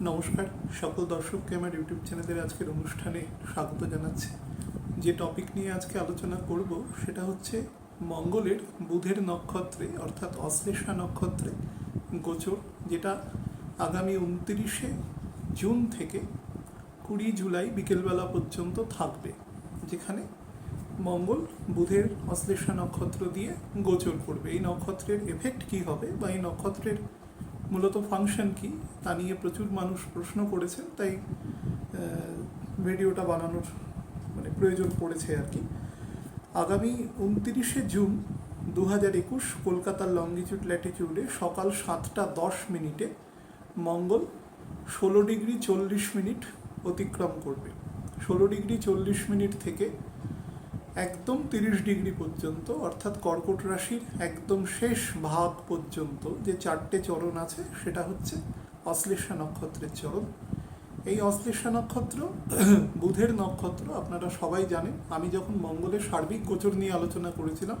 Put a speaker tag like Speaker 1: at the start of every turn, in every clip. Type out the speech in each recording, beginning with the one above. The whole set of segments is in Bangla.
Speaker 1: নমস্কার সকল দর্শককে আমার ইউটিউব চ্যানেলের আজকের অনুষ্ঠানে স্বাগত জানাচ্ছি। যে টপিক নিয়ে আজকে আলোচনা করব সেটা হচ্ছে মঙ্গলের বুধের নক্ষত্রে অর্থাৎ অশ্লেষা নক্ষত্রে গোচর, যেটা আগামী 29শে জুন থেকে 20 জুলাই বিকেলবেলা পর্যন্ত থাকবে, যেখানে মঙ্গল বুধের অশ্লেষা নক্ষত্র দিয়ে গোচর করবে। এই নক্ষত্রের এফেক্ট কী হবে বা এই নক্ষত্রের মূলত ফাংশন কি তা নিয়ে প্রচুর মানুষ প্রশ্ন করেছেন, তাই ভিডিওটা বানানোর প্রয়োজন পড়েছে আর কি। আগামী 29শে জুন 2021 কলকাতার লঙ্গিটিউড ল্যাটিটিউডে সকাল 7:10 মঙ্গল 16 ডিগ্রি 40 মিনিট অতিক্রম করবে। 16 ডিগ্রি 40 মিনিট থেকে একদম 30 ডিগ্রি পর্যন্ত, অর্থাৎ কর্কট রাশির একদম শেষ ভাগ পর্যন্ত যে 4টে চরণ আছে সেটা হচ্ছে অশ্লেষা নক্ষত্রের চরণ। এই অশ্লেষা নক্ষত্র বুধের নক্ষত্র, আপনারা সবাই জানেন। আমি যখন মঙ্গলের সার্বিক গোচর নিয়ে আলোচনা করেছিলাম,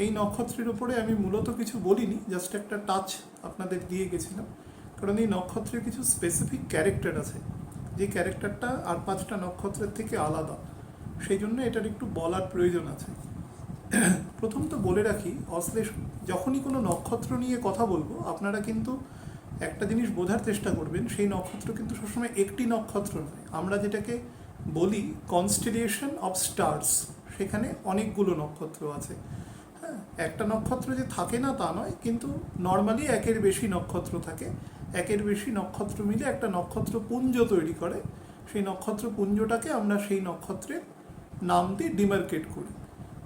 Speaker 1: এই নক্ষত্রের উপরে আমি মূলত কিছু বলিনি, জাস্ট একটা টাচ আপনাদের দিয়ে গেছিলাম, কারণ এই নক্ষত্রের কিছু স্পেসিফিক ক্যারেক্টার আছে, যে ক্যারেক্টারটা আর 5টা নক্ষত্রের থেকে আলাদা, সেই জন্য এটার একটু বলার প্রয়োজন আছে। প্রথম তো বলে রাখি, যখনই কোনো নক্ষত্র নিয়ে কথা বলবো, আপনারা কিন্তু একটা জিনিস বোঝার চেষ্টা করবেন, সেই নক্ষত্র কিন্তু সবসময় একটি নক্ষত্র নয়। আমরা যেটাকে বলি কনস্টেলেশন অফ স্টার্স, সেখানে অনেকগুলো নক্ষত্র আছে। হ্যাঁ, একটা নক্ষত্র যে থাকে না তা নয়, কিন্তু নর্মালি একের বেশি নক্ষত্র থাকে। একের বেশি নক্ষত্র মিলে একটা নক্ষত্রপুঞ্জ তৈরি করে। সেই নক্ষত্রপুঞ্জটাকে আমরা সেই নক্ষত্রের নাম দিয়ে ডিমার্কেট করি।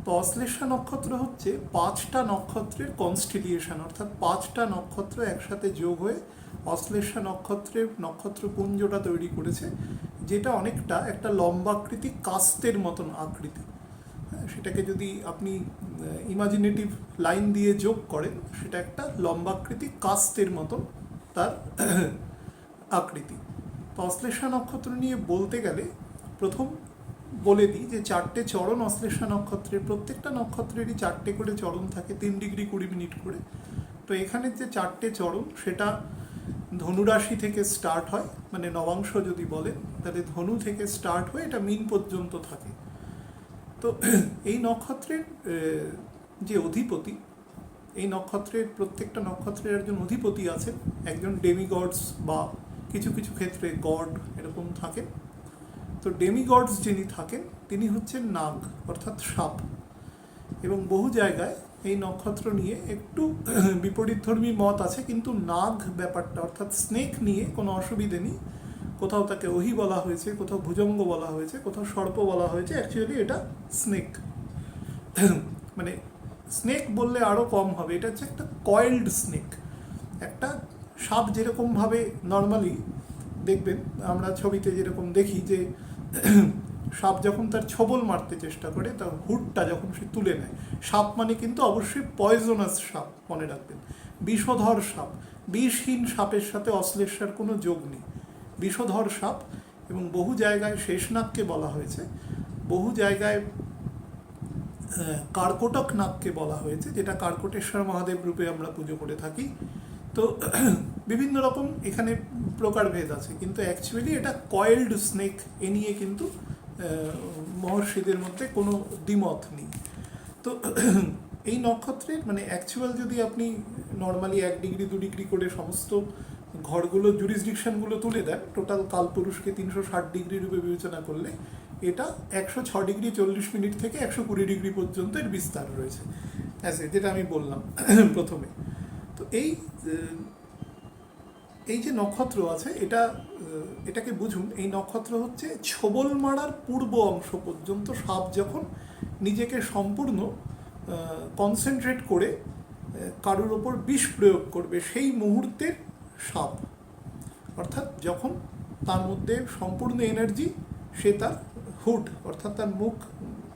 Speaker 1: তো অশ্লেষা নক্ষত্র হচ্ছে 5টা নক্ষত্রের কনস্টেলিয়েশন, অর্থাৎ 5টা নক্ষত্র একসাথে যোগ হয়ে অশ্লেষা নক্ষত্রের নক্ষত্রপুঞ্জটা তৈরি করেছে, যেটা অনেকটা একটা লম্বাকৃতি কাস্তের মতন আকৃতি। সেটাকে যদি আপনি ইমাজিনেটিভ লাইন দিয়ে যোগ করেন, সেটা একটা লম্বাকৃতি কাস্তের মতন তার আকৃতি। তো অশ্লেষা নক্ষত্র নিয়ে বলতে গেলে প্রথম বলে দিই যে 4টে চরণ অশ্লেষা নক্ষত্রের, প্রত্যেকটা নক্ষত্রেরই 4টে করে চরণ থাকে, 3 ডিগ্রি 20 মিনিট করে। তো এখানে যে 4টে চরণ, সেটা ধনুরাশি থেকে স্টার্ট হয়, মানে নবাংশ যদি বলেন, তাহলে ধনু থেকে স্টার্ট হয়ে এটা মীন পর্যন্ত থাকে। তো এই নক্ষত্রের যে অধিপতি, এই নক্ষত্রের প্রত্যেকটা নক্ষত্রের একজন অধিপতি আছেন, একজন ডেমিগডস বা কিছু কিছু ক্ষেত্রে গড এরকম থাকেন। তো ডেমিগডস যিনি থাকেন তিনি হচ্ছেন নাগ, অর্থাৎ সাপ। এবং বহু জায়গায় এই নক্ষত্র নিয়ে একটু বিপরীতধর্মী মত আছে, কিন্তু নাগ ব্যাপারটা অর্থাৎ স্নেক নিয়ে কোনো অসুবিধে নেই। কোথাও তাকে ওহি বলা হয়েছে, কোথাও ভুজঙ্গ বলা হয়েছে, কোথাও সর্প বলা হয়েছে, অ্যাকচুয়ালি এটা স্নেক। মানে স্নেক বললে আরও কম হবে, এটা হচ্ছে একটা কয়েলড স্নেক। একটা সাপ যেরকমভাবে নর্মালি দেখবেন আমরা ছবিতে যেরকম দেখি, যে সাপ যখন তার ছোবল মারতে চেষ্টা করে, তার হুডটা যখন সে তুলে নেয়, সাপ মানে কিন্তু অবশ্যই পয়জনাস সাপ, মনে রাখবেন, বিষধর সাপ। বিষহীন সাপের সাথে অশ্লেষার কোনো যোগ নেই, বিষধর সাপ। এবং বহু জায়গায় শেষনাগকে বলা হয়েছে, বহু জায়গায় কার্কটক নাগকে বলা হয়েছে, যেটা কার্কটেশ্বর মহাদেব রূপে আমরা পুজো করে থাকি। তো বিভিন্ন রকম এখানে প্রকারভেদ আছে, কিন্তু অ্যাকচুয়ালি এটা কয়েলড স্নেক। এ নিয়ে কিন্তু মহর্ষিদের মধ্যে কোনো দ্বিমত নেই। তো এই নক্ষত্রের অ্যাকচুয়াল যদি আপনি নর্মালি 1 ডিগ্রি 2 ডিগ্রি করে সমস্ত ঘরগুলো জুরিসডিকশনগুলো তুলে দেন, টোটাল কালপুরুষকে 360 ডিগ্রি রূপে বিবেচনা করলে এটা 106 ডিগ্রি 40 মিনিট থেকে 120 ডিগ্রি পর্যন্ত এর বিস্তার রয়েছে, যেটা আমি বললাম প্রথমে। তো এই যে নক্ষত্র আছে, এটাকে বুঝুন, এই নক্ষত্র হচ্ছে ছোবল মারার পূর্ব অংশ পর্যন্ত সাপ যখন নিজেকে সম্পূর্ণ কনসেন্ট্রেট করে কারোর ওপর বিষ প্রয়োগ করবে, সেই মুহূর্তের সাপ। অর্থাৎ যখন তার মধ্যে সম্পূর্ণ এনার্জি সে তার হুড অর্থাৎ তার মুখ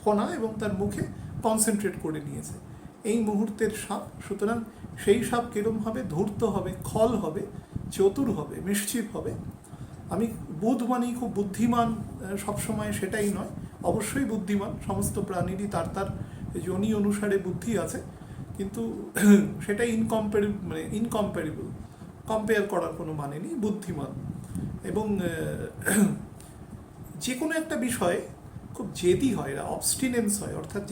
Speaker 1: ফনা এবং তার মুখে কনসেন্ট্রেট করে নিয়েছে, এই মুহূর্তের সাপ। সুতরাং সেই সাপ কীরকম হবে? ধূর্ত হবে, খল হবে, চতুর হবে, মিষ্টিপ হবে। আমি বুধ মানেই খুব বুদ্ধিমান সবসময় সেটাই নয়, অবশ্যই বুদ্ধিমান, সমস্ত প্রাণীরই তার তার যোনি অনুসারে বুদ্ধি আছে, কিন্তু সেটা ইনকম্পেয়ারেবল, কম্পেয়ার করার কোনো মানে নেই, বুদ্ধিমান। এবং যে কোনো একটা বিষয়ে খুব জেদি হয়, এরা অবস্টিনেন্স হয়, অর্থাৎ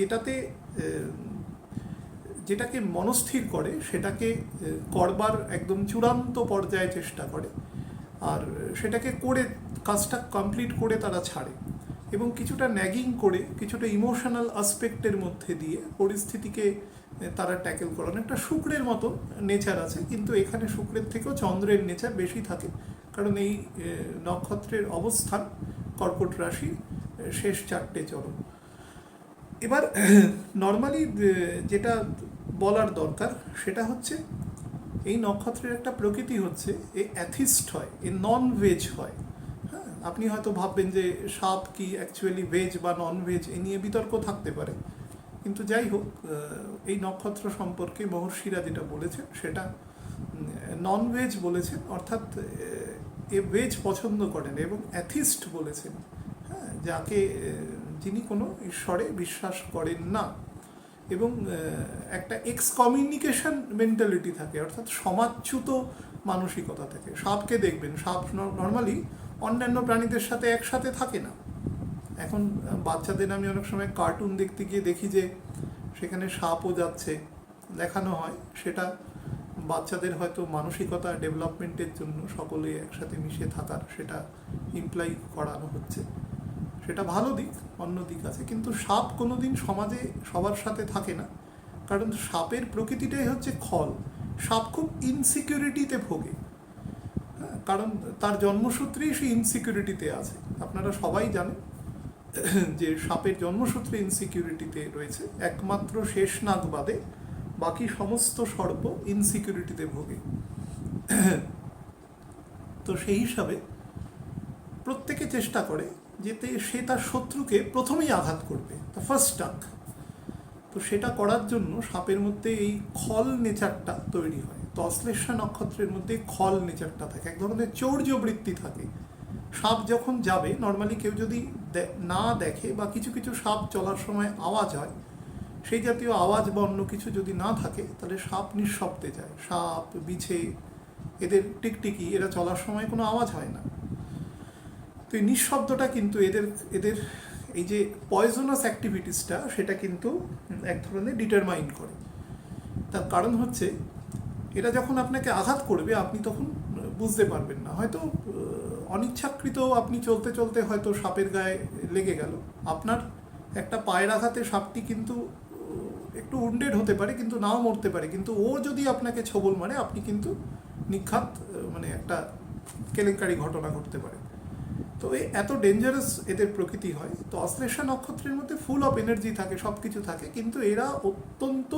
Speaker 1: যেটাকে মনস্থির করে সেটাকে করবার একদম চূড়ান্ত পর্যায়ে চেষ্টা করে, আর সেটাকে করে কাজটা কমপ্লিট করে তারা ছাড়ে, এবং কিছুটা ন্যাগিং করে কিছুটা ইমোশনাল আসপেক্টের মধ্যে দিয়ে পরিস্থিতিকে তারা ট্যাকেল করেন। একটা শুক্রের মতো নেচার আছে, কিন্তু এখানে শুক্রের থেকেও চন্দ্রের নেচার বেশি থাকে, কারণ এই নক্ষত্রের অবস্থান কর্কট রাশি শেষ 4টে চরণ। এবার নর্মালি যেটা বলার দরকার সেটা হচ্ছে এই নক্ষত্রের একটা প্রকৃতি হচ্ছে এ অ্যাথিস্ট হয়, এ নন ভেজ হয়। হ্যাঁ, আপনি হয়তো ভাববেন যে সাপ কি অ্যাকচুয়ালি ভেজ বা নন ভেজ, এ নিয়ে বিতর্ক থাকতে পারে, কিন্তু যাই হোক, এই নক্ষত্র সম্পর্কে মহর্ষিরা যেটা বলেছেন সেটা নন ভেজ বলেছেন, অর্থাৎ এ ভেজ পছন্দ করেন, এবং অ্যাথিস্ট বলেছেন, হ্যাঁ, যাকে যিনি কোনো ঈশ্বরে বিশ্বাস করেন না, এবং একটা এক্সকমিউনিকেশন মেন্টালিটি থাকে, অর্থাৎ সমাজচ্যুত মানসিকতা থাকে। সাপকে দেখবেন, সাপ নর্মালি অন্যান্য প্রাণীদের সাথে একসাথে থাকে না। এখন বাচ্চাদের আমি অনেক সময় কার্টুন দেখতে গিয়ে দেখি যে সেখানে সাপও যাচ্ছে, দেখানো হয়, সেটা বাচ্চাদের হয়তো মানসিকতা ডেভেলপমেন্টের জন্য সকলে একসাথে মিশে থাকার সেটা ইমপ্লাই করানো হচ্ছে, সেটা ভালো দিক। অন্য দিক আছে, কিন্তু সাপ কোনোদিন সমাজে সবার সাথে থাকে না, কারণ সাপের প্রকৃতিটাই হচ্ছে খল। সাপ খুব ইনসিকিউরিটিতে ভোগে, হ্যাঁ, কারণ তার জন্মসূত্রেই সে ইনসিকিউরিটিতে আছে। আপনারা সবাই জানেন যে সাপের জন্মসূত্রে ইনসিকিউরিটিতে রয়েছে, একমাত্র শেষনাগ বাদে বাকি সমস্ত সর্প ইনসিকিউরিটিতে ভোগে। তো সেই হিসাবে প্রত্যেকে চেষ্টা করে যেতে সে তার শত্রুকে প্রথমেই আঘাত করবে, দ্য ফার্স্ট টাক। তো সেটা করার জন্য সাপের মধ্যে এই খল নেচারটা তৈরি হয়। তো অশ্লেষা নক্ষত্রের মধ্যে খল নেচারটা থাকে, এক ধরনের চৌর্যবৃত্তি থাকে। সাপ যখন যাবে, নর্মালি কেউ যদি না দেখে বা কিছু কিছু সাপ চলার সময় আওয়াজ হয়, সেই জাতীয় আওয়াজ বা অন্য কিছু যদি না থাকে, তাহলে সাপ নিঃশব্দে যায়। সাপ, বিছে, এদের টিকটিকি, এরা চলার সময় কোনো আওয়াজ হয় না। তো এই নিঃশব্দটা কিন্তু এদের এই যে পয়জনাস অ্যাক্টিভিটিসটা, সেটা কিন্তু এক ধরনের ডিটারমাইন করে। তার কারণ হচ্ছে এরা যখন আপনাকে আঘাত করবে, আপনি তখন বুঝতে পারবেন না, হয়তো অনিচ্ছাকৃত আপনি চলতে চলতে হয়তো সাপের গায়ে লেগে গেল, আপনার একটা পায়ের আঘাতে সাপটি কিন্তু একটু উন্ডেড হতে পারে, কিন্তু নাও মরতে পারে, কিন্তু ও যদি আপনাকে ছোবল মারে, আপনি কিন্তু নিখাত মানে একটা কেলেঙ্কারি ঘটনা ঘটতে পারে। তো এত ডেঞ্জারাস এদের প্রকৃতি হয়। তো অশ্লেষা নক্ষত্রের মধ্যে ফুল অফ এনার্জি থাকে, সব কিছু থাকে, কিন্তু এরা অত্যন্ত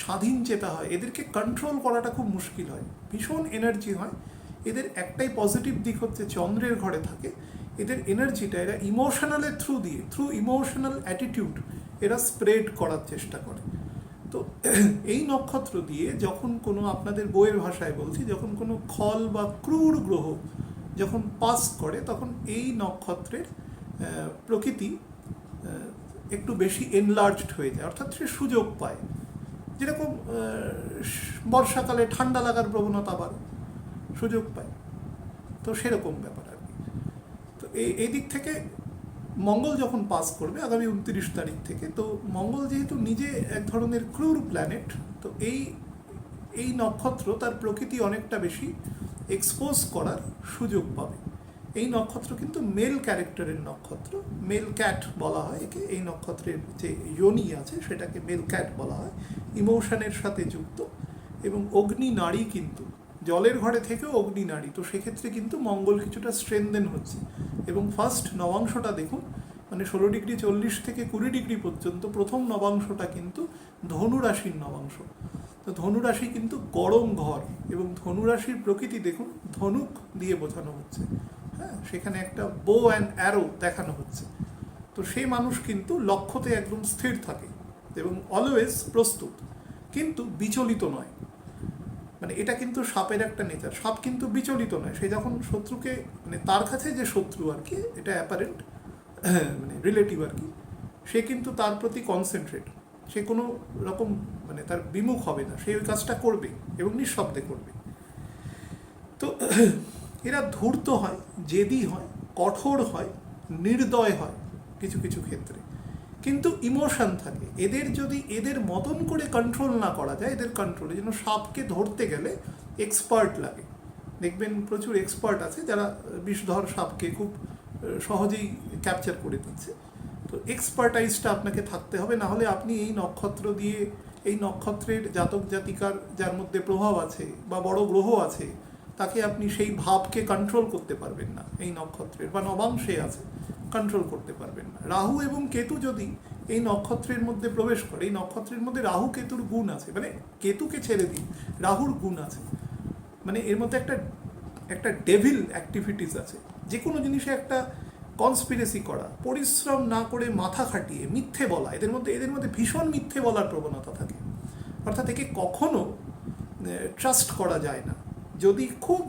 Speaker 1: স্বাধীন চেতা হয়, এদেরকে কন্ট্রোল করাটা খুব মুশকিল হয়, ভীষণ এনার্জি হয় এদের। একটাই পজিটিভ দিক হচ্ছে চন্দ্রের ঘরে থাকে, এদের এনার্জিটা এরা ইমোশনালের থ্রু ইমোশনাল অ্যাটিটিউড এরা স্প্রেড করার চেষ্টা করে। তো এই নক্ষত্র দিয়ে যখন কোনো, আপনাদের বইয়ের ভাষায় বলছি, যখন কোনো খল বা ক্রূর গ্রহ যখন পাস করে, তখন এই নক্ষত্রের প্রকৃতি একটু বেশি এনলার্জড হয়ে যায়, অর্থাৎ সে সুযোগ পায়। যেরকম বর্ষাকালে ঠান্ডা লাগার প্রবণতা বাড়ে, সুযোগ পায়, তো সেরকম ব্যাপার আর কি। তো এই দিক থেকে মঙ্গল যখন পাস করবে আগামী 29 তারিখ থেকে, তো মঙ্গল যেহেতু নিজে এক ধরনের ক্রুর প্ল্যানেট, তো এই নক্ষত্র তার প্রকৃতি অনেকটা বেশি এক্সপোজ করার সুযোগ পাবে। এই নক্ষত্র কিন্তু মেল ক্যারেক্টারের নক্ষত্র, মেল ক্যাট বলা হয় একে। এই নক্ষত্রের যে যোনি আছে সেটাকে মেল ক্যাট বলা হয়, ইমোশনের সাথে যুক্ত, এবং অগ্নি নারী, কিন্তু জলের ঘরে থেকেও অগ্নি নারী। তো সেক্ষেত্রে কিন্তু মঙ্গল কিছুটা স্ট্রেনদেন হচ্ছে। এবং ফার্স্ট নবাংশটা দেখুন, মানে 16°40 থেকে 20° পর্যন্ত প্রথম নবাংশটা কিন্তু ধনু রাশির নবাংশ। তো ধনুরাশি কিন্তু গরম ঘর, এবং ধনুরাশির প্রকৃতি দেখুন ধনুক দিয়ে বোঝানো হচ্ছে, হ্যাঁ, সেখানে একটা বো অ্যান্ড অ্যারো দেখানো হচ্ছে। তো সেই মানুষ কিন্তু লক্ষ্যতে একদম স্থির থাকে এবং অলওয়েজ প্রস্তুত, কিন্তু বিচলিত নয়। মানে এটা কিন্তু সাপের একটা নেচার, সাপ কিন্তু বিচলিত নয়। সে যখন শত্রুকে, মানে তার কাছে যে শত্রু আর কি, এটা অ্যাপারেন্ট মানে রিলেটিভ আর কি, সে কিন্তু তার প্রতি কনসেন্ট্রেট, সে কোনো রকম মানে তার বিমুখ হবে না, সে ওই কাজটা করবে এবং নিঃশব্দে করবে। তো এরা ধূর্ত হয়, জেদি হয়, কঠোর হয়, নির্দয় হয় কিছু কিছু ক্ষেত্রে, কিন্তু ইমোশন থাকে। এদের যদি এদের মতন করে কন্ট্রোল না করা যায়, এদের কন্ট্রোলে যেন সাপকে ধরতে গেলে এক্সপার্ট লাগে। দেখবেন প্রচুর এক্সপার্ট আছে যারা বিষধর সাপকে খুব সহজেই ক্যাপচার করে দিচ্ছে। তো এক্সপার্টাইজটা আপনাকে থাকতে হবে, না হলে আপনি এই নক্ষত্র দিয়ে, এই নক্ষত্রের জাতক জাতিকার যার মধ্যে প্রভাব আছে বা বড় গ্রহ আছে, তাকে আপনি সেই ভাবকে কন্ট্রোল করতে পারবেন না। এই নক্ষত্রের বা নবাংশে আছে, কন্ট্রোল করতে পারবেন না। রাহু এবং কেতু যদি এই নক্ষত্রের মধ্যে প্রবেশ করে, এই নক্ষত্রের মধ্যে রাহু কেতুর গুণ আছে, মানে কেতুকে ছেড়ে দিন, রাহুর গুণ আছে, মানে এর মধ্যে একটা একটা ডেভিল অ্যাক্টিভিটিস আছে। যে কোনো জিনিসে একটা কনস্পিরেসি করা, পরিশ্রম না করে মাথা খাটিয়ে মিথ্যে বলা, এদের মধ্যে ভীষণ মিথ্যে বলার প্রবণতা থাকে। অর্থাৎ একে কখনো ট্রাস্ট করা যায় না। যদি খুব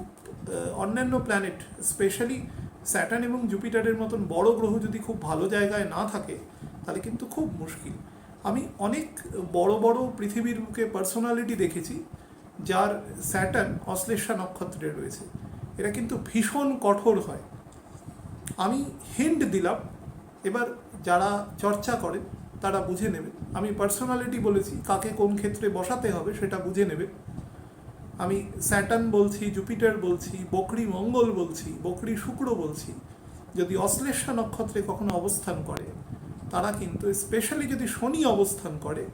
Speaker 1: অন্যান্য প্ল্যানেট, স্পেশালি স্যাটার্ন এবং জুপিটারের মতন বড় গ্রহ যদি খুব ভালো জায়গায় না থাকে, তাহলে কিন্তু খুব মুশকিল। আমি অনেক বড় বড় পৃথিবীর বুকে পার্সোনালিটি দেখেছি যার স্যাটার্ন অশ্লেষা নক্ষত্রে রয়েছে, এরা কিন্তু ভীষণ কঠোর হয়। আমি হিন্ট দিলাম, এবার যারা চর্চা করেন তারা বুঝে নেবে। আমি পার্সোনালিটি বলেছি, কাকে কোন ক্ষেত্রে বসাতে হবে সেটা বুঝে নেবে। আমি স্যাটার্ন বলছি, জুপিটার বলছি, বকরি মঙ্গল বলছি, বকরি শুক্র বলছি, যদি অশ্লেষা নক্ষত্রে কখনো অবস্থান করে, তারা কিন্তু, স্পেশালি যদি শনি অবস্থান করে,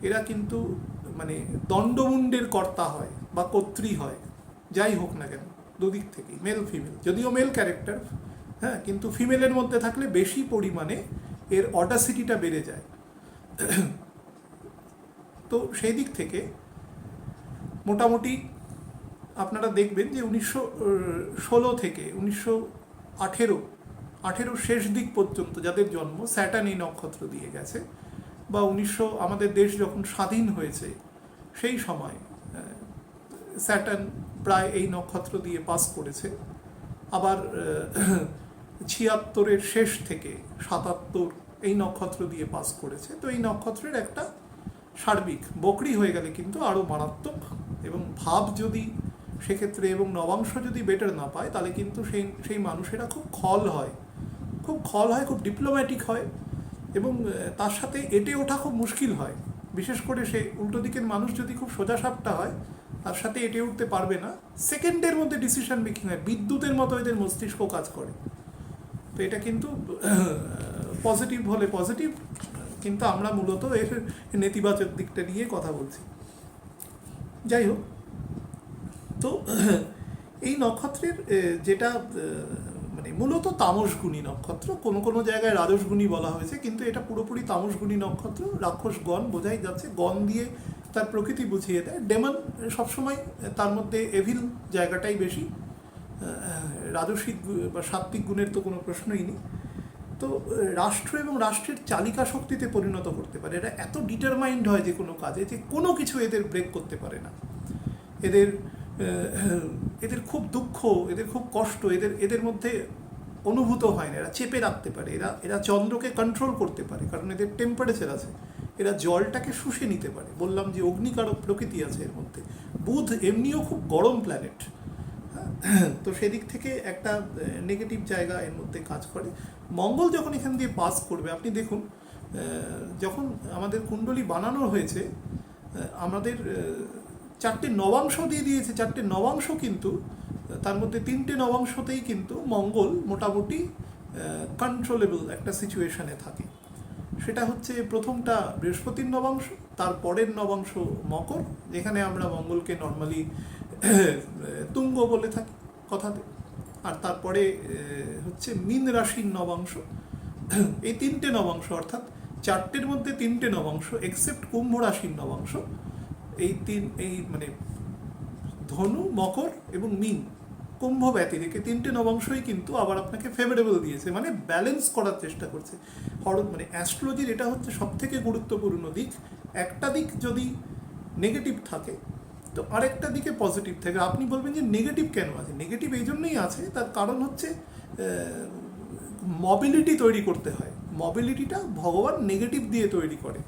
Speaker 1: এরা কিন্তু মানে দণ্ডমুণ্ডের কর্তা হয় বা কর্ত্রী হয়, যাই হোক না কেন, দুদিক থেকেই, মেল ফিমেল। যদিও মেল ক্যারেক্টার, হ্যাঁ, কিন্তু ফিমেলের মধ্যে থাকলে বেশি পরিমাণে এর অডাসিটিটা বেড়ে যায়। তো সেই দিক থেকে মোটামুটি আপনারা দেখবেন যে 1916 থেকে 1918 শেষ দিক পর্যন্ত যাদের জন্ম স্যাটার্ন এই নক্ষত্র দিয়ে গেছে, বা আমাদের দেশ যখন স্বাধীন হয়েছে সেই সময় স্যাটার্ন প্রায় এই নক্ষত্র দিয়ে পাস করেছে। আবার 76 শেষ থেকে 77 এই নক্ষত্র দিয়ে পাস করেছে। তো এই নক্ষত্রের একটা সার্বিক, বকরি হয়ে গেলে কিন্তু আরও মারাত্মক, এবং ভাব যদি সেক্ষেত্রে এবং নবাংশ যদি বেটার না পায়, তাহলে কিন্তু সেই মানুষেরা খুব খল হয়, খুব ডিপ্লোম্যাটিক হয়, এবং তার সাথে এটে ওঠা খুব মুশকিল হয়। বিশেষ করে সে উল্টো দিকের মানুষ যদি খুব সোজাসাপটা হয়, তার সাথে এটে উঠতে পারবে না। সেকেন্ডের মধ্যে ডিসিশন মেকিং হয়, বিদ্যুতের মতো এদের মস্তিষ্ক কাজ করে। তো এটা কিন্তু পজিটিভ হলে পজিটিভ, কিন্তু আমরা মূলত এর নেতিবাচক দিকটা নিয়ে কথা বলছি। যাই হোক, তো এই নক্ষত্রের যেটা মানে মূলত তামসগুণী নক্ষত্র, কোনো কোনো জায়গায় রাজসগুণী বলা হয়েছে, কিন্তু এটা পুরোপুরি তামসগুণী নক্ষত্র। রাক্ষস গণ বোঝাই যাচ্ছে, গণ দিয়ে তার প্রকৃতি বুঝিয়ে দেয়। ডেমন সবসময় তার মধ্যে এভিল জায়গাটাই বেশি, রাজসিক বা সাত্ত্বিক গুণের তো কোনো প্রশ্নই নেই। তো রাষ্ট্র এবং রাষ্ট্রের চালিকা শক্তিতে পরিণত করতে পারে। এরা এত ডিটারমাইন্ড হয় যে কোনো কাজে, যে কোনো কিছু এদের ব্রেক করতে পারে না। এদের খুব দুঃখ, এদের খুব কষ্ট এদের মধ্যে অনুভূত হয় না। এরা চেপে রাখতে পারে, এরা চন্দ্রকে কন্ট্রোল করতে পারে, কারণ এদের টেম্পারেচার আছে। এরা জলটাকে শুষে নিতে পারে। বললাম যে অগ্নিকারক প্রকৃতি আছে এর মধ্যে। বুধ এমনিও খুব গরম প্ল্যানেট, তো সেদিক থেকে একটা নেগেটিভ জায়গা এর মধ্যে কাজ করে। মঙ্গল যখন এখান দিয়ে পাস করবে, আপনি দেখুন, যখন আমাদের কুণ্ডলী বানানো হয়েছে, আমাদের 4টে নবাংশ দিয়ে দিয়েছে। 4টে নবাংশ, কিন্তু তার মধ্যে 3টে নবাংশতেই কিন্তু মঙ্গল মোটামুটি কন্ট্রোলেবল একটা সিচুয়েশনে থাকে। সেটা হচ্ছে প্রথমটা বৃহস্পতির নবাংশ, তারপরের নবাংশ মকর, যেখানে আমরা মঙ্গলকে নর্মালি তুঙ্গ বলে থাকি কথাতে, আর তারপরে হচ্ছে মীন রাশির নবাংশ। এই 3টে নবাংশ, অর্থাৎ 4টের মধ্যে 3টে নবাংশ, এক্সেপ্ট কুম্ভ রাশির নবাংশ, এই মানে ধনু, মকর এবং মীন, কুম্ভ ব্যতিরেকে 3টে নবাংশই কিন্তু আবার আপনাকে ফেভারেবল দিয়েছে, মানে ব্যালেন্স করার চেষ্টা করছে। মানে অ্যাস্ট্রোলজির এটা হচ্ছে সবথেকে গুরুত্বপূর্ণ দিক। একটা দিক যদি নেগেটিভ থাকে, তো আরেকটা দিকে পজিটিভ থাকে। আপনি বলবেন যে নেগেটিভ কেন আছে? নেগেটিভ এই জন্যই আছে, তার কারণ হচ্ছে মবিলিটি তৈরি করতে হয়। মবিলিটিটা ভগবান নেগেটিভ দিয়ে তৈরি করে।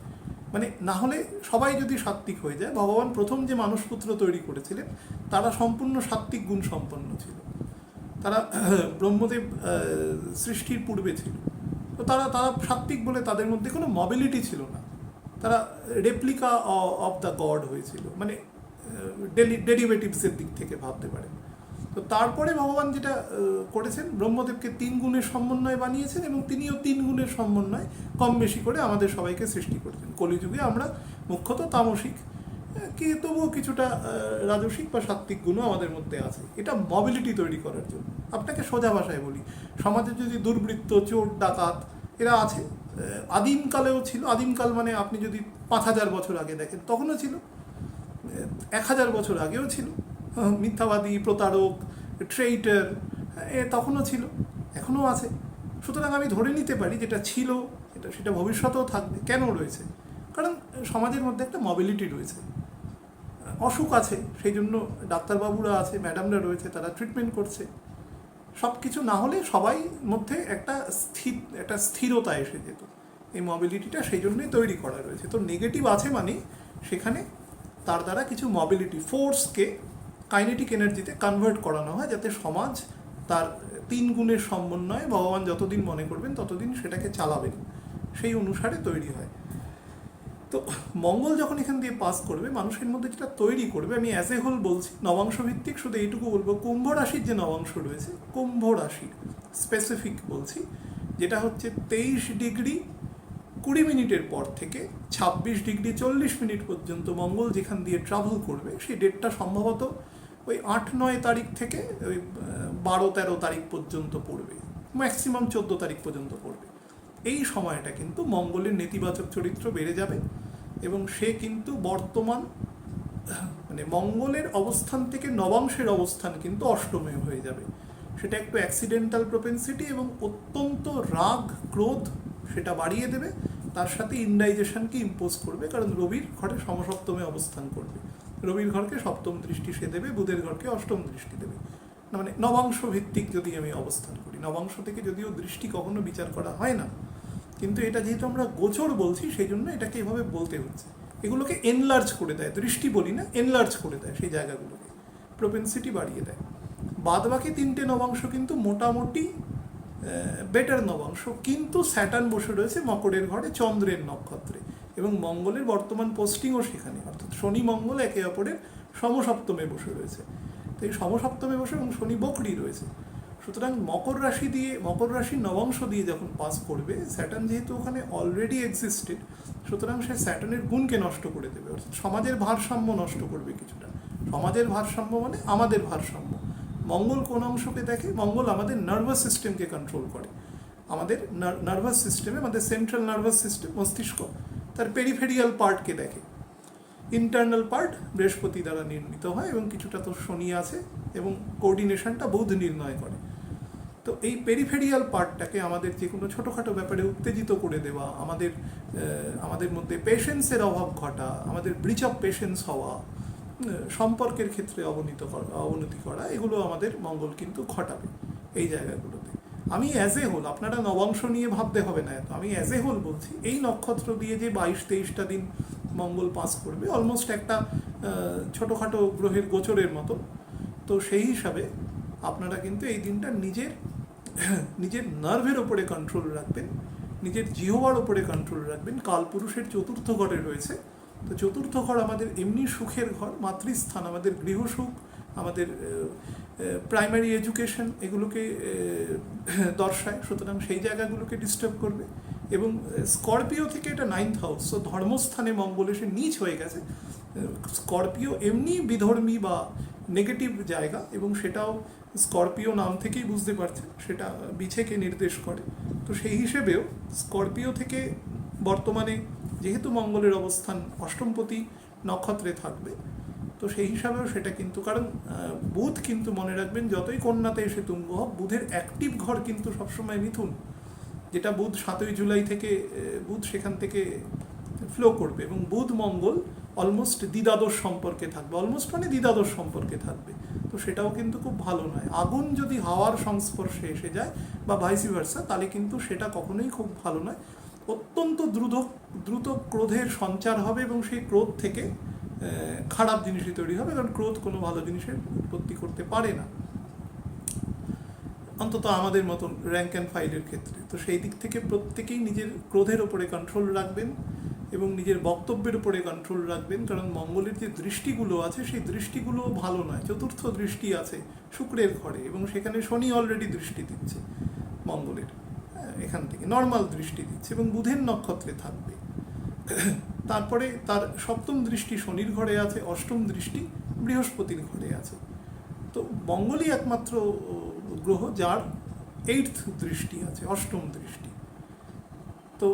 Speaker 1: মানে না হলে সবাই যদি সাত্ত্বিক হয়ে যায়, ভগবান প্রথম যে মানুষপুত্র তৈরি করেছিলেন তারা সম্পূর্ণ সাত্ত্বিক গুণ সম্পন্ন ছিল, তারা ব্রহ্মদেব সৃষ্টির পূর্বে ছিল, তো তারা তারা সাত্ত্বিক বলে তাদের মধ্যে কোনো মবিলিটি ছিল না, তারা রেপ্লিকা অফ দ্য গড হয়েছিল, মানে ডেরিভেটিভসের দিক থেকে ভাবতে পারেন। তো তারপরে ভগবান যেটা করেছেন, ব্রহ্মদেবকে 3 গুণের সমন্বয় বানিয়েছেন এবং তিনিও 3 গুণের সমন্বয় কম বেশি করে আমাদের সবাইকে সৃষ্টি করেছেন। কলিযুগে আমরা মুখ্যত তামসিক, কি তবুও কিছুটা রাজসিক বা সাত্ত্বিক গুণও আমাদের মধ্যে আছে, এটা মবিলিটি তৈরি করার জন্য। আপনাকে সোজা ভাষায় বলি, সমাজে যদি দুর্বৃত্ত, চোর, ডাকাত এরা আছে, আদিমকালেও ছিল। আদিমকাল মানে আপনি যদি 5000 বছর আগে দেখেন তখনও ছিল, 1000 বছর আগেও ছিল, মিথ্যাবাদী, প্রতারক, ট্রেইটার তখনও ছিল, এখনও আছে। সুতরাং আমি ধরে নিতে পারি যেটা ছিল সেটা ভবিষ্যতেও থাকবে। কেন রয়েছে? কারণ সমাজের মধ্যে একটা মবিলিটি রয়েছে, অসুখ আছে, সেই জন্য ডাক্তারবাবুরা আছে, ম্যাডামরা রয়েছে, তারা ট্রিটমেন্ট করছে। সব কিছু না হলে সবাই মধ্যে একটা স্থিরতা এসে যেত। এই মবিলিটিটা সেই জন্যই তৈরি করা রয়েছে। তো নেগেটিভ আছে মানে সেখানে তার দ্বারা কিছু মবিলিটি ফোর্সকে কাইনেটিক এনার্জিতে কনভার্ট করানো হয়, যাতে সমাজ তার 3 গুণের সমন্বয়ে ভগবান যতদিন মনে করবেন ততদিন সেটাকে চালাবেন, সেই অনুসারে তৈরি হয়। তো মঙ্গল যখন এখান দিয়ে পাস করবে, মানুষের মধ্যে যেটা তৈরি করবে, আমি অ্যাজ এ হোল বলছি, নবাংশ ভিত্তিক, শুধু এইটুকু বলবো, কুম্ভ রাশির যে নবাংশ রয়েছে, কুম্ভ রাশির স্পেসিফিক বলছি, যেটা হচ্ছে 23 ডিগ্রি 20 মিনিটের পর থেকে 26 ডিগ্রি 40 মিনিট পর্যন্ত মঙ্গল যেখান দিয়ে ট্রাভেল করবে, সেই ডেটটা সম্ভবত ওই 8-9 তারিখ থেকে ওই 12-13 তারিখ পর্যন্ত পড়বে, ম্যাক্সিমাম 14 তারিখ পর্যন্ত পড়বে। এই সময়টা কিন্তু মঙ্গলের নেতিবাচক চরিত্র বেড়ে যাবে এবং সে কিন্তু বর্তমান মানে মঙ্গলের অবস্থান থেকে নবাংশের অবস্থান কিন্তু অষ্টমে হয়ে যাবে। সেটা একটু অ্যাক্সিডেন্টাল প্রপেন্সিটি এবং অত্যন্ত রাগ, ক্রোধ সেটা বাড়িয়ে দেবে, তার সাথে ইনডাইজেশনকে ইম্পোজ করবে, কারণ রবির ঘরে সমসপ্তমে অবস্থান করবে। রবির ঘরকে সপ্তম দৃষ্টি সে দেবে, বুধের ঘরকে অষ্টম দৃষ্টি দেবে। মানে নবাংশ ভিত্তিক যদি আমি অবস্থান করি, নবাংশ থেকে যদিও দৃষ্টি কখনো বিচার করা হয় না, কিন্তু এটা যেহেতু আমরা গোচর বলছি সেই জন্য এটাকে এভাবে বলতে হচ্ছে। এগুলোকে এনলার্জ করে দেয়, দৃষ্টি বলি না, এনলার্জ করে দেয়, সেই জায়গাগুলোকে প্রপেন্সিটি বাড়িয়ে দেয়। বাদ বাকি 3টে নবাংশ কিন্তু মোটামুটি বেটার নবাংশ, কিন্তু স্যাটার্ন বসে রয়েছে মকরের ঘরে চন্দ্রের নক্ষত্রে এবং মঙ্গলের বর্তমান পোস্টিংও সেখানে, অর্থাৎ শনি মঙ্গল একে অপরের সমসপ্তমে বসে রয়েছে। তো এই সমসপ্তমে বসে এবং শনি বকরি রয়েছে। সুতরাং মকর রাশির নবাংশ দিয়ে যখন পাস করবে, স্যাটার্ন যেহেতু ওখানে অলরেডি এক্সিস্টেড, সুতরাং সে স্যাটার্নের গুণকে নষ্ট করে দেবে, অর্থাৎ সমাজের ভারসাম্য নষ্ট করবে কিছুটা। সমাজের ভারসাম্য মানে আমাদের ভারসাম্য। মঙ্গল কোন অংশকে দেখে? মঙ্গল আমাদের নার্ভাস সিস্টেমকে কন্ট্রোল করে। আমাদের নার্ভাস সিস্টেমে, আমাদের সেন্ট্রাল নার্ভাস সিস্টেম, মস্তিষ্ক, তার পেরিফেরিয়াল পার্টকে দেখে। ইন্টারনাল পার্ট বৃহস্পতি দ্বারা নির্মিত হয় এবং কিছুটা তো শনি আছে এবং কোঅর্ডিনেশনটা বুধ নির্ণয় করে। তো এই পেরিফেরিয়াল পার্টটাকে আমাদের যে কোনো ছোটোখাটো ব্যাপারে উত্তেজিত করে দেওয়া, আমাদের মধ্যে পেশেন্সের অভাব ঘটা, আমাদের ব্রিচ অফ পেশেন্স হওয়া, সম্পর্কের ক্ষেত্রে অবনতি করা, এগুলো আমাদের মঙ্গল কিন্তু ঘটাবে এই জায়গাগুলোতে। আমি অ্যাজ এ হোল, আপনারা নবাংশ নিয়ে ভাবতে হবে না এত, আমি অ্যাজ এ হোল বলছি, এই নক্ষত্র দিয়ে যে 22-23টা দিন মঙ্গল পাস করবে, অলমোস্ট একটা ছোটোখাটো গ্রহের গোচরের মতো। তো সেই হিসাবে আপনারা কিন্তু এই দিনটা নিজের নার্ভের ওপরে কন্ট্রোল রাখবেন, নিজের জিহ্বার ওপরে কন্ট্রোল রাখবেন। কালপুরুষের 4র্থ ঘরে রয়েছে, তো 4র্থ ঘর আমাদের এমনি সুখের ঘর, মাতৃস্থান, আমাদের গৃহসুখ, আমাদের প্রাইমারি এডুকেশন, এগুলোকে দর্শায়। সুতরাং সেই জায়গাগুলোকে ডিস্টার্ব করবে। এবং স্করপিও থেকে এটা 9th হাউস, তো ধর্মস্থানে মঙ্গল এসে নীচ হয়ে গেছে। স্করপিও এমনি বিধর্মী বা নেগেটিভ জায়গা, এবং সেটাও স্করপিও নাম থেকেই বুঝতে পারছেন সেটা বিছেকে নির্দেশ করে। তো সেই হিসেবেও স্করপিও থেকে বর্তমানে যেহেতু মঙ্গলের অবস্থান অষ্টমপতি নক্ষত্রে থাকবে, তো সেই হিসাবেও সেটা কিন্তু, কারণ বুধ কিন্তু মনে রাখবেন যতই কন্যাতে এসে তুঙ্গ হোক, বুধের অ্যাক্টিভ ঘর কিন্তু সবসময় মিথুন, যেটা বুধ 7ই জুলাই থেকে বুধ সেখান থেকে ফ্লো করবে এবং বুধ মঙ্গল অলমোস্ট দ্বিদাদশ সম্পর্কে থাকবে, অলমোস্ট মানে দ্বিদাদশ সম্পর্কে থাকবে। তো সেটাও কিন্তু খুব ভালো নয়। আগুন যদি হাওয়ার সংস্পর্শে এসে যায় বা ভাইসি ভার্সা, তাহলে কিন্তু সেটা কখনোই খুব ভালো নয়। অত্যন্ত দ্রুত দ্রুত ক্রোধের সঞ্চার হবে এবং সেই ক্রোধ থেকে খারাপ জিনিসই তৈরি হবে, কারণ ক্রোধ কোনো ভালো জিনিসের উৎপত্তি করতে পারে না, অন্তত আমাদের মতন র্যাঙ্ক অ্যান্ড ফাইলের ক্ষেত্রে। তো সেই দিক থেকে প্রত্যেকেই নিজের ক্রোধের ওপরে কন্ট্রোল রাখবেন এবং নিজের বক্তব্যের উপরে কন্ট্রোল রাখবেন, কারণ মঙ্গলের যে দৃষ্টিগুলো আছে সেই দৃষ্টিগুলো ভালো নয়। চতুর্থ দৃষ্টি আছে শুক্রের ঘরে এবং সেখানে শনি অলরেডি দৃষ্টি দিচ্ছে মঙ্গলের, এখান থেকে নর্মাল দৃষ্টি দিচ্ছে এবং বুধের নক্ষত্রে থাকবে। তারপরে তার সপ্তম দৃষ্টি শনির ঘরে আছে, অষ্টম দৃষ্টি বৃহস্পতির ঘরে আছে। তো মঙ্গলই একমাত্র গ্রহ যার 8th দৃষ্টি আছে, অষ্টম দৃষ্টি। তো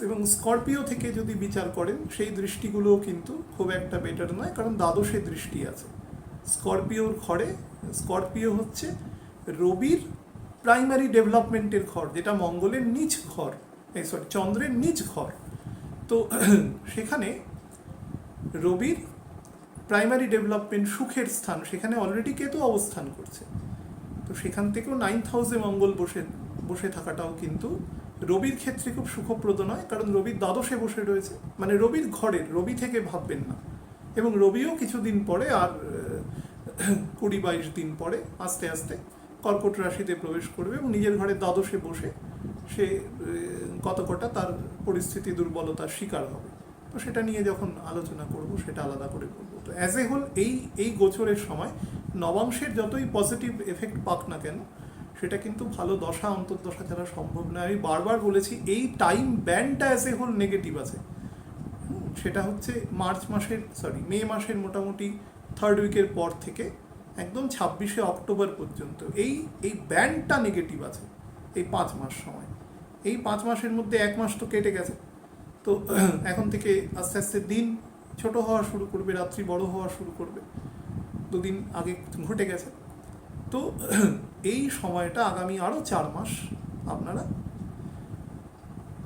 Speaker 1: এবং স্করপিও থেকে যদি বিচার করেন সেই দৃষ্টিগুলোও কিন্তু খুব একটা বেটার নয়, কারণ দ্বাদশে দৃষ্টি আছে স্করপিওর ঘরে। স্করপিও হচ্ছে রবির প্রাইমারি ডেভেলপমেন্টের ঘর, যেটা মঙ্গলের নিজ ঘর, চন্দ্রের নিজ ঘর। তো সেখানে রবির প্রাইমারি ডেভেলপমেন্ট সুখের স্থান, সেখানে অলরেডি কেতু অবস্থান করছে। তো সেখান থেকেও 9th হাউসে মঙ্গল বসে থাকাটাও কিন্তু রবির ক্ষেত্রে খুব সুখপ্রদ নয়, কারণ রবির দ্বাদশে বসে রয়েছে, মানে রবির ঘরের, রবি থেকে ভাববেন না। এবং রবিও কিছুদিন পরে, আর 20-22 দিন পরে আস্তে আস্তে কর্কট রাশিতে প্রবেশ করবে এবং নিজের ঘরে দ্বাদশে বসে সে কতটা তার পরিস্থিতি দুর্বলতার শিকার হবে। তো সেটা নিয়ে যখন আলোচনা করব সেটা আলাদা করে বলবো। তো অ্যাজ এ হোল এই গোচরের সময় নবাংশের যতই পজিটিভ এফেক্ট পাক না কেন, সেটা কিন্তু ভালো দশা অন্তর্দশা ছাড়া সম্ভব নয়। আমি বারবার বলেছি এই টাইম ব্যান্ডটা অ্যাজ এ হোল নেগেটিভ আছে। সেটা হচ্ছে মে মাসের মোটামুটি 3rd উইকের পর থেকে একদম 26শে অক্টোবর পর্যন্ত এই ব্যান্ডটা নেগেটিভ আছে। এই 5 মাস সময়, এই 5 মাসের মধ্যে 1 মাস তো কেটে গেছে। তো এখন থেকে আস্তে আস্তে দিন ছোট হওয়া শুরু করবে, রাত্রি বড় হওয়া শুরু করবে, 2 দিন আগে ঘটে গেছে। তো এই সময়টা আগামী আরও 4 মাস আপনারা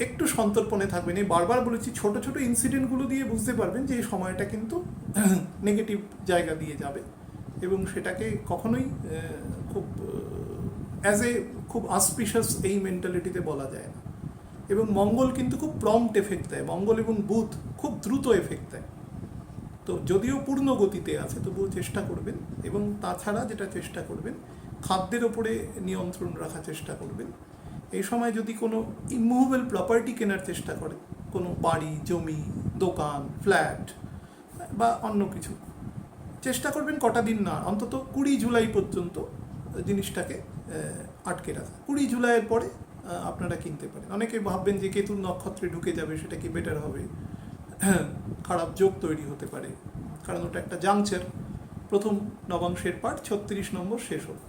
Speaker 1: একটু সন্তর্পণে থাকবেন। এই বারবার বলেছি, ছোট ছোট ইনসিডেন্টগুলো দিয়ে বুঝতে পারবেন যে এই সময়টা কিন্তু নেগেটিভ জায়গা দিয়ে যাবে এবং সেটাকে কখনোই খুব খুব আসপিশাস এই মেন্টালিটিতে বলা যায় না। এবং মঙ্গল কিন্তু খুব প্রম্পট এফেক্ট দেয়, মঙ্গল এবং বুধ খুব দ্রুত এফেক্ট দেয়। তো যদিও পূর্ণ গতিতে আছে তবুও চেষ্টা করবেন, এবং তাছাড়া যেটা চেষ্টা করবেন, খাদ্যের ওপরে নিয়ন্ত্রণ রাখার চেষ্টা করবেন। এই সময় যদি কোনো ইমুভেবল প্রপার্টি কেনার চেষ্টা করেন, কোনো বাড়ি, জমি, দোকান, ফ্ল্যাট বা অন্য কিছু, চেষ্টা করবেন কটা দিন না, অন্তত 20 জুলাই পর্যন্ত জিনিসটাকে আটকে রাখা। 20 জুলাইয়ের পরে আপনারা কিনতে পারেন। অনেকে ভাববেন যে কেতুর নক্ষত্রে ঢুকে যাবে, সেটা কি বেটার হবে, খারাপ যোগ তৈরি হতে পারে, কারণ ওটা একটা জাংচার, প্রথম নবাংশের পার্ট 36 নম্বর শেষ হল।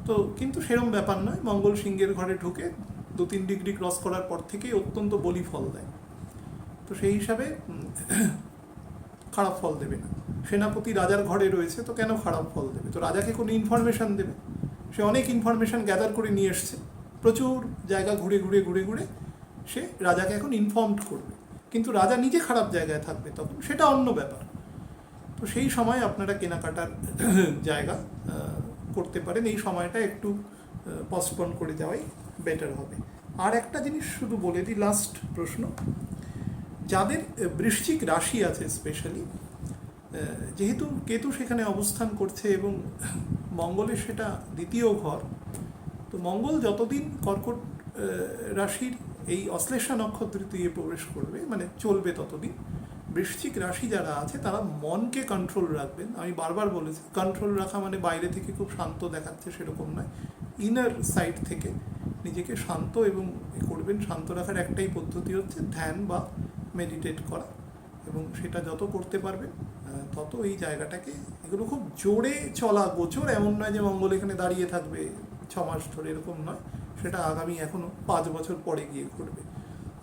Speaker 1: তো কিন্তু সেরকম ব্যাপার নয়, মঙ্গল সিংহের ঘরে ঢুকে 2-3 ডিগ্রি ক্রস করার পর থেকেই অত্যন্ত বলি ফল দেয়। তো সেই হিসাবে খারাপ ফল দেবে না। সেনাপতি রাজার ঘরে রয়েছে, তো কেন খারাপ ফল দেবে? তো রাজাকে কোনো ইনফরমেশান দেবে, সে অনেক ইনফরমেশান গ্যাদার করে নিয়ে এসছে, প্রচুর জায়গা ঘুরে ঘুরে সে রাজাকে এখন ইনফর্মড করবে, কিন্তু রাজা নিজে খারাপ জায়গায় থাকবে তখন, সেটা অন্য ব্যাপার। তো সেই সময় আপনারা কেনাকাটার জায়গা করতে পারেন, এই সময়টা একটু পস্টপন করে যাওয়াই বেটার হবে। আর একটা জিনিস শুধু বলে দিই, লাস্ট প্রশ্ন, যাদের বৃশ্চিক রাশি আছে স্পেশালি, যেহেতু কেতু সেখানে অবস্থান করছে এবং মঙ্গলের সেটা দ্বিতীয় ঘর, তো মঙ্গল যতদিন কর্কট রাশির এই অশ্লেষা নক্ষত্র দিয়ে প্রবেশ করবে, মানে চলবে ততদিন, বৃশ্চিক রাশি যারা আছে তারা মনকে কন্ট্রোল রাখবেন। আমি বারবার বলেছি, কন্ট্রোল রাখা মানে বাইরে থেকে খুব শান্ত দেখাচ্ছে সেরকম নয়, ইনার সাইড থেকে নিজেকে শান্ত এবং করবেন। শান্ত রাখার একটাই পদ্ধতি হচ্ছে ধ্যান বা মেডিটেট করা, এবং সেটা যত করতে পারবেন তত এই জায়গাটাকে, এগুলো খুব জোরে চলা গোচর, এমন নয় যে মঙ্গল এখানে দাঁড়িয়ে থাকবে 6 মাস ধরে, এরকম নয়, সেটা আগামী এখনও 5 বছর পরে গিয়ে ঘটবে।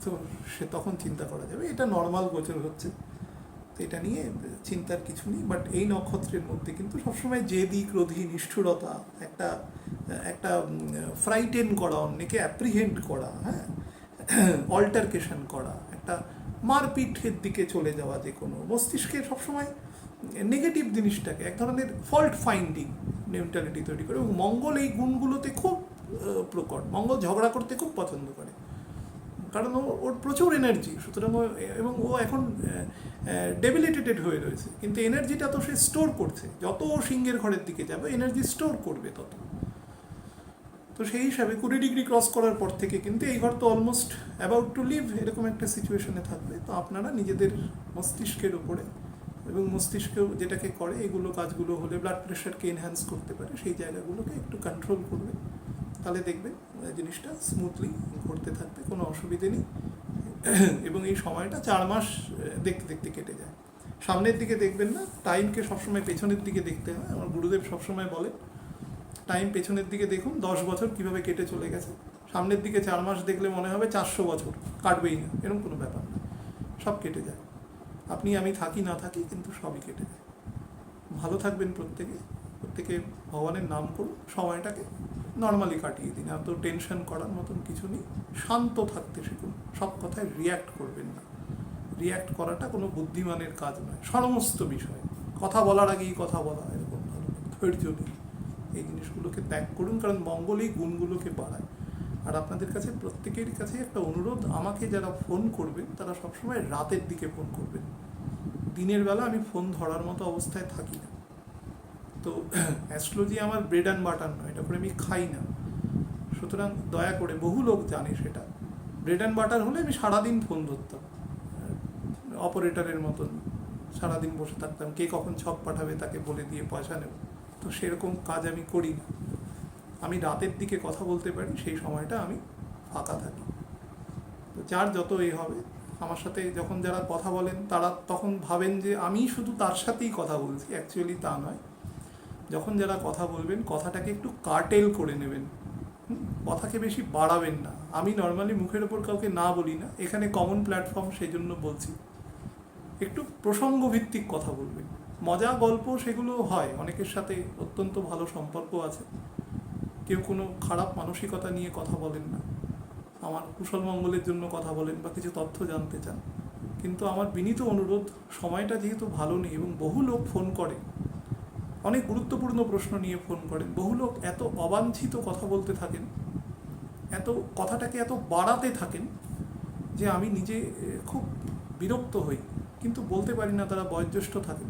Speaker 1: তো সে তখন চিন্তা করা যাবে, এটা নর্মাল গোচর হচ্ছে, তো এটা নিয়ে চিন্তার কিছু নেই। বাট এই নক্ষত্রের মধ্যে কিন্তু সবসময় জেদি, ক্রোধী, নিষ্ঠুরতা, একটা ফ্রাইটেন করা, অন্যকে অ্যাপ্রিহেন্ড করা, হ্যাঁ, অল্টারকেশন করা, একটা মারপিটের দিকে চলে যাওয়া, যে কোনো মস্তিষ্কে সবসময় নেগেটিভ জিনিসটাকে এক ধরনের ফল্ট ফাইন্ডিং মেন্টালিটি তৈরি করে। এবং মঙ্গল এই গুণগুলোতে খুব প্রকট, মঙ্গল ঝগড়া করতে খুব পছন্দ করে, কারণ ওর প্রচুর এনার্জি, সুতরাং এবং ও এখন ডেবিলিটেটেড হয়ে রয়েছে, কিন্তু এনার্জিটা তো সে স্টোর করছে, যত ও সিংহের ঘরের দিকে যাবে এনার্জি স্টোর করবে তত। তো সেই হিসাবে 20 ডিগ্রি ক্রস করার পর থেকে কিন্তু এই ঘর তো অলমোস্ট অ্যাবাউট টু লিভ এরকম একটা সিচুয়েশনে থাকবে। তো আপনারা নিজেদের মস্তিষ্কের উপরে, এবং মস্তিষ্কেও যেটাকে করে এগুলো কাজগুলো হলে ব্লাড প্রেশারকে এনহ্যান্স করতে পারে, সেই জায়গাগুলোকে একটু কন্ট্রোল করবে, তাহলে দেখবেন জিনিসটা স্মুথলি ঘুরতে থাকবে, কোনো অসুবিধে নেই। এবং এই সময়টা 4 মাস দেখতে দেখতে কেটে যায়। সামনের দিকে দেখবেন না, টাইমকে সবসময় পেছনের দিকে দেখতে হয়। আমার গুরুদেব সবসময় বলে টাইম পেছনের দিকে দেখুন, 10 বছর কীভাবে কেটে চলে গেছে। সামনের দিকে 4 মাস দেখলে মনে হবে 400 বছর, কাটবেই না, এরকম কোনো ব্যাপার না, সব কেটে যায়। আপনি আমি থাকি না থাকি কিন্তু সবই কেটে যায়। ভালো থাকবেন প্রত্যেকে ভগবানের নাম করুন, সময়টাকে নর্মালি কাটিয়ে দিন। এত টেনশন করার মতন কিছু নেই, শান্ত থাকতে শিখুন, সব কথায় রিয়্যাক্ট করবেন না। রিয়্যাক্ট করাটা কোনো বুদ্ধিমানের কাজ নয়। সমস্ত বিষয়ে কথা বলার আগেই কথা বলা, এরকম ধরনের ধৈর্য নেই। এই জিনিসগুলোকে ত্যাগ করুন, কারণ মঙ্গল এই গুণগুলোকে বাড়ায়। আর আপনাদের কাছে প্রত্যেকের কাছে একটা অনুরোধ, আমাকে যারা ফোন করবেন তারা সবসময় রাতের দিকে ফোন করবেন। দিনের বেলা আমি ফোন ধরার মতো অবস্থায় থাকি না। তো অ্যাস্ট্রোলজি আমার ব্রেড অ্যান্ড বাটার নয়, এটা করে আমি খাই না। সুতরাং দয়া করে, বহু লোক জানে সেটা, ব্রেড অ্যান্ড বাটার হলে আমি সারাদিন ফোন ধরতাম, অপারেটরের মতন সারাদিন বসে থাকতাম, কে কখন ছক পাঠাবে তাকে বলে দিয়ে পয়সা নেব। তো সেরকম কাজ আমি করি না। আমি রাতের দিকে কথা বলতে পারি, সেই সময়টা আমি ফাঁকা থাকি। তো যার যত হবে, আমার সাথে যখন যারা কথা বলেন তারা তখন ভাবেন যে আমি শুধু তার সাথেই কথা বলছি, অ্যাকচুয়ালি তা নয়। যখন যারা কথা বলবেন কথাটাকে একটু কার্টেল করে নেবেন, কথাকে বেশি বাড়াবেন না। আমি নর্মালি মুখের ওপর কাউকে না বলি না, এখানে কমন প্ল্যাটফর্ম, সেই জন্য বলছি। একটু প্রসঙ্গভিত্তিক কথা বলবেন, মজা গল্প সেগুলো হয়, অনেকের সাথে অত্যন্ত ভালো সম্পর্ক আছে, কেউ কোনো খারাপ মানসিকতা নিয়ে কথা বলেন না, আমার কুশল মঙ্গলের জন্য কথা বলেন বা কিছু তথ্য জানতে চান। কিন্তু আমার বিনীত অনুরোধ, সময়টা যেহেতু ভালো নেই এবং বহু লোক ফোন করে, অনেক গুরুত্বপূর্ণ প্রশ্ন নিয়ে ফোন করেন, বহু লোক এত অবাঞ্ছিত কথা বলতে থাকেন, এত কথাটাকে এত বাড়াতে থাকেন যে আমি নিজে খুব বিরক্ত হই, কিন্তু বলতে পারি না। তারা বয়োজ্যেষ্ঠ থাকেন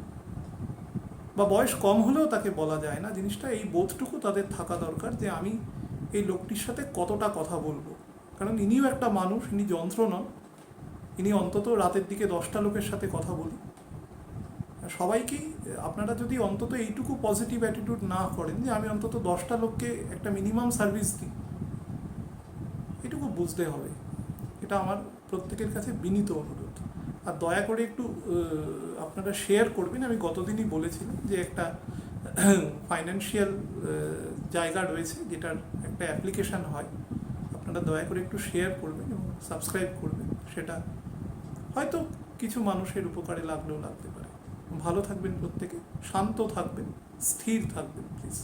Speaker 1: বা বয়স কম হলেও তাকে বলা যায় না জিনিসটা, এই বোধটুকু তাদের থাকা দরকার যে আমি এই লোকটির সাথে কতটা কথা বলবো। কারণ ইনিও একটা মানুষ, ইনি যন্ত্র নন। ইনি অন্তত রাতের দিকে 10টা লোকের সাথে কথা বলি। সবাইকেই আপনারা যদি অন্তত এইটুকু পজিটিভ অ্যাটিটিউড না করেন যে আমি অন্তত 10টা লোককে একটা মিনিমাম সার্ভিস দিই, এটুকু বুঝতে হবে। এটা আমার প্রত্যেকের কাছে বিনীত অনুরোধ। আর দয়া করে একটু আপনারা শেয়ার করবেন। আমি গতদিনই বলেছিলাম যে একটা ফাইন্যান্সিয়াল জায়গা রয়েছে, যেটার একটা অ্যাপ্লিকেশান হয়, আপনারা দয়া করে একটু শেয়ার করবেন এবং সাবস্ক্রাইব করবেন। সেটা হয়তো কিছু মানুষের উপকারে লাগলেও লাগতে পারে। ভালো থাকবেন প্রত্যেকে, শান্ত থাকবেন, স্থির থাকবেন প্লিজ।